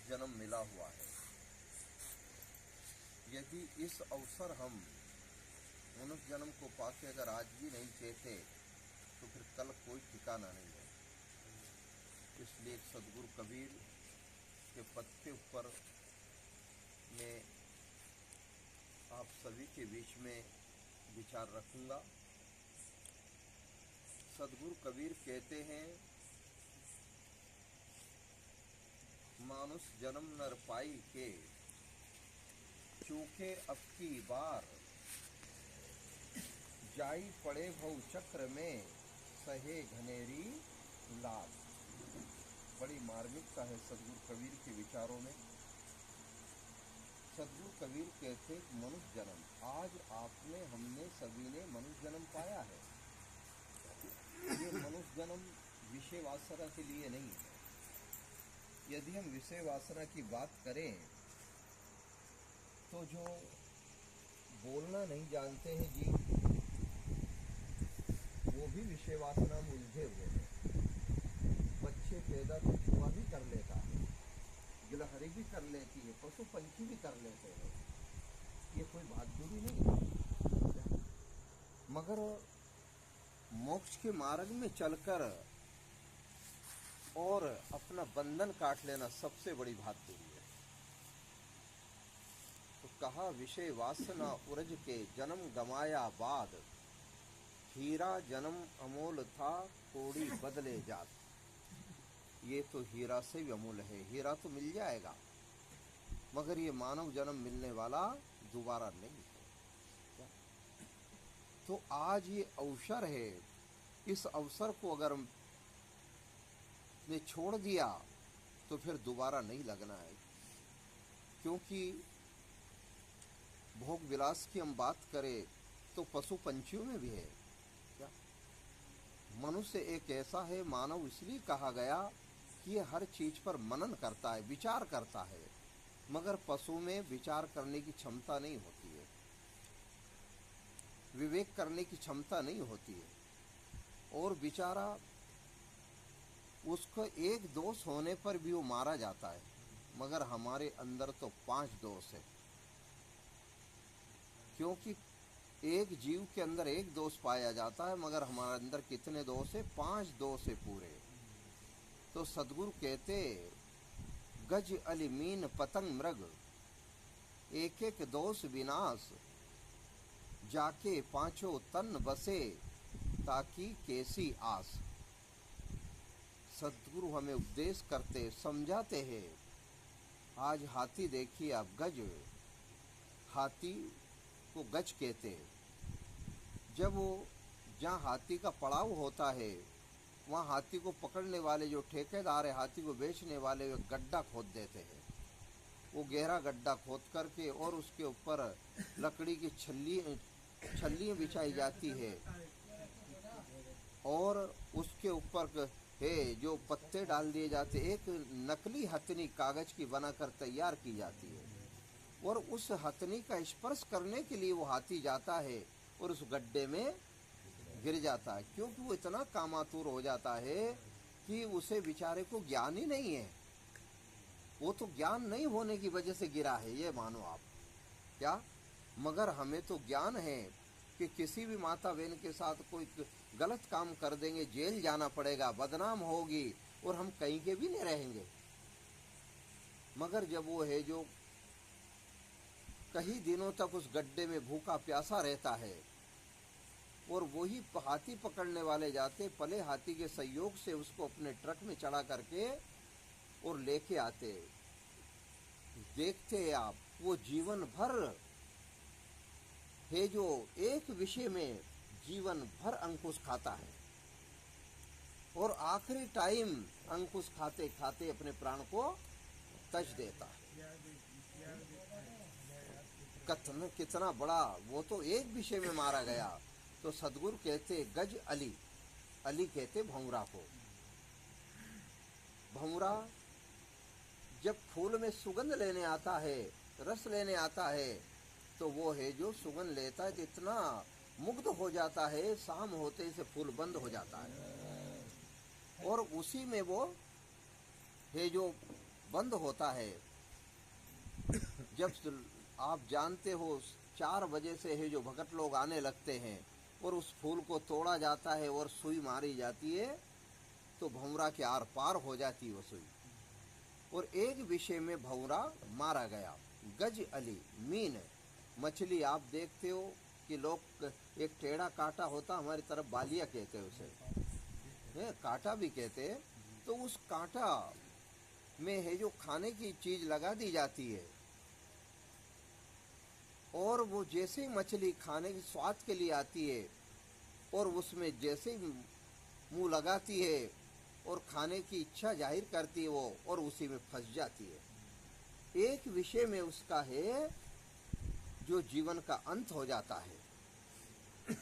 जन्म मिला हुआ है। यदि इस अवसर हम मनुष्य जन्म को पाके अगर आज भी नहीं कहते तो फिर कल कोई ठिकाना नहीं है। इसलिए सदगुरु कबीर के पत्ते ऊपर मैं आप सभी के बीच में विचार रखूंगा। सदगुरु कबीर कहते हैं, मानुष जन्म नर पाई के, चूके अब की बार, जाई पड़े भव चक्र में, सहे घनेरी लाभ। बड़ी मार्मिकता है सदगुरु कबीर के विचारों में। सदगुरु कबीर कहते मनुष्य जन्म, आज आपने हमने सभी ने मनुष्य जन्म पाया है। ये मनुष्य जन्म विषय वासना के लिए नहीं है। यदि हम विषय वासना की बात करें तो जो बोलना नहीं जानते हैं जी, वो भी विषय वासना में उलझे हुए हैं। बच्चे पैदा तो छुआ भी कर लेता है, गिलहरी भी कर लेती है, पशु पंछी भी कर लेते हैं। ये कोई बहादुरी नहीं है। मगर मोक्ष के मार्ग में चलकर और अपना बंधन काट लेना सबसे बड़ी बहादुरी है। तो कहा, विषय वासना उरज के जन्म गमाया बाद, हीरा जन्म अमोल था कोड़ी बदले जात। ये तो हीरा से भी अमूल्य है। हीरा तो मिल जाएगा मगर ये मानव जन्म मिलने वाला दोबारा नहीं है। तो आज ये अवसर है, इस अवसर को अगर ने छोड़ दिया तो फिर दोबारा नहीं लगना है। क्योंकि भोग विलास की हम बात करें तो पशु पंछियों में भी है क्या। मनुष्य एक ऐसा है, मानव इसलिए कहा गया कि ये हर चीज पर मनन करता है, विचार करता है। मगर पशु में विचार करने की क्षमता नहीं होती है, विवेक करने की क्षमता नहीं होती है। और बेचारा उसको एक दोष होने पर भी वो मारा जाता है, मगर हमारे अंदर तो 5 दोष है। क्योंकि एक जीव के अंदर एक दोष पाया जाता है, मगर हमारे अंदर कितने दोष है? 5 दोष है पूरे। तो सदगुरु कहते, गज अलिमीन पतंग मृग, एक एक दोष विनाश, जाके पांचों तन बसे, ताकि कैसी आस। सदगुरु हमें उपदेश करते, समझाते हैं। आज हाथी देखिए आप, गज, हाथी को गज कहते हैं। जब वो जहाँ हाथी का पड़ाव होता है वहाँ हाथी को पकड़ने वाले जो ठेकेदार है, हाथी को बेचने वाले, वे गड्ढा खोद देते हैं। वो गहरा गड्ढा खोद करके और उसके ऊपर लकड़ी की छल्लियाँ बिछाई जाती है और उसके ऊपर है जो पत्ते डाल दिए जाते। एक नकली हथनी कागज की बनाकर तैयार की जाती है और उस हथनी का स्पर्श करने के लिए वो हाथी जाता है और उस गड्ढे में गिर जाता है। क्योंकि वो इतना कामातुर हो जाता है कि उसे बेचारे को ज्ञान ही नहीं है। वो तो ज्ञान नहीं होने की वजह से गिरा है, ये मानो आप क्या। मगर हमें तो ज्ञान है कि किसी भी माता बहन के साथ कोई गलत काम कर देंगे, जेल जाना पड़ेगा, बदनाम होगी और हम कहीं के भी नहीं रहेंगे। मगर जब वो है जो कई दिनों तक उस गड्ढे में भूखा प्यासा रहता है और वही हाथी पकड़ने वाले जाते, पले हाथी के सहयोग से उसको अपने ट्रक में चढ़ा करके और लेके आते, देखते हैं आप, वो जीवन भर है जो एक विषय में जीवन भर अंकुश खाता है और आखिरी टाइम अंकुश खाते खाते अपने प्राण को तज देता है। कितना बड़ा, वो तो एक विषय में मारा गया। तो सदगुरु कहते गज अली, अली कहते भंवरा को। भंवरा जब फूल में सुगंध लेने आता है, रस लेने आता है, तो वो है जो सुगंध लेता है तो इतना मुग्ध हो जाता है, शाम होते से फूल बंद हो जाता है और उसी में वो है जो बंद होता है। जब आप जानते हो 4 बजे से है जो भगत लोग आने लगते हैं और उस फूल को तोड़ा जाता है और सुई मारी जाती है तो भंवरा के आर पार हो जाती है वो सुई। और एक विषय में भंवरा मारा गया। गज अली मीन मछली आप देखते हो कि लोग एक टेढ़ा कांटा होता, हमारी तरफ बालिया कहते हैं उसे, कांटा भी कहते हैं। तो उस कांटा में है जो खाने की चीज लगा दी जाती है और वो जैसे ही मछली खाने के स्वाद के लिए आती है और उसमें जैसे ही मुंह लगाती है और खाने की इच्छा जाहिर करती है वो, और उसी में फंस जाती है। एक विषय में उसका है जो जीवन का अंत हो जाता है।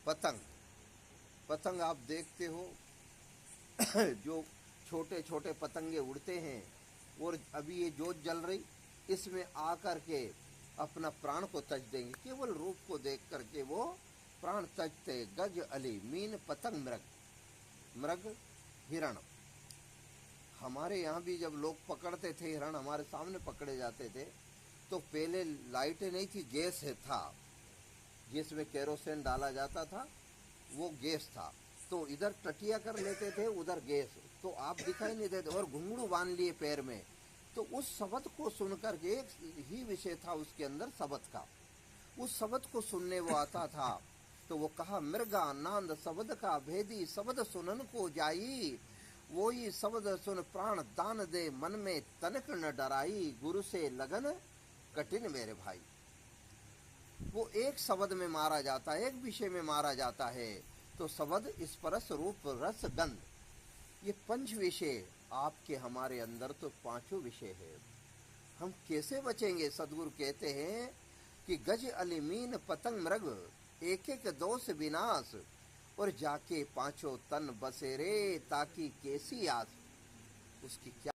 पतंग, पतंग आप देखते हो जो छोटे छोटे पतंगे उड़ते हैं और अभी ये जोत जल रही, इसमें आकर के अपना प्राण को तज देंगे। केवल रूप को देख करके वो प्राण तजते। गज अली मीन पतंग मृग, मृग हिरण। हमारे यहाँ भी जब लोग पकड़ते थे हिरण, हमारे सामने पकड़े जाते थे, तो पहले लाइटें नहीं थी, गैस था जिसमें केरोसिन डाला जाता था, वो गैस था। तो इधर टटिया कर लेते थे, उधर गैस, तो आप दिखाई नहीं देते और घुंघरू बांध लिए पैर में। तो उस शब्द को सुनकर के एक ही विषय था उसके अंदर शब्द का, उस शब्द को सुनने वो आता था। तो वो कहा मृगा नांद शब्द का भेदी, शब्द सुनन को जाई, वही शब्द सुन प्राण दान दे, मन में तनक न डराई, गुरु से लगन कठिन मेरे भाई। वो एक शब्द में मारा जाता है, एक विषय में मारा जाता है। तो शब्द स्पर्श रूप रस गंध, ये 5 विषय आपके हमारे अंदर तो 5 विषय है। हम कैसे बचेंगे? सदगुरु कहते हैं कि गज अलिमीन पतंग मृग, एक एक दोष विनाश, और जाके 5 तन बसेरे, ताकि कैसी आस। उसकी क्या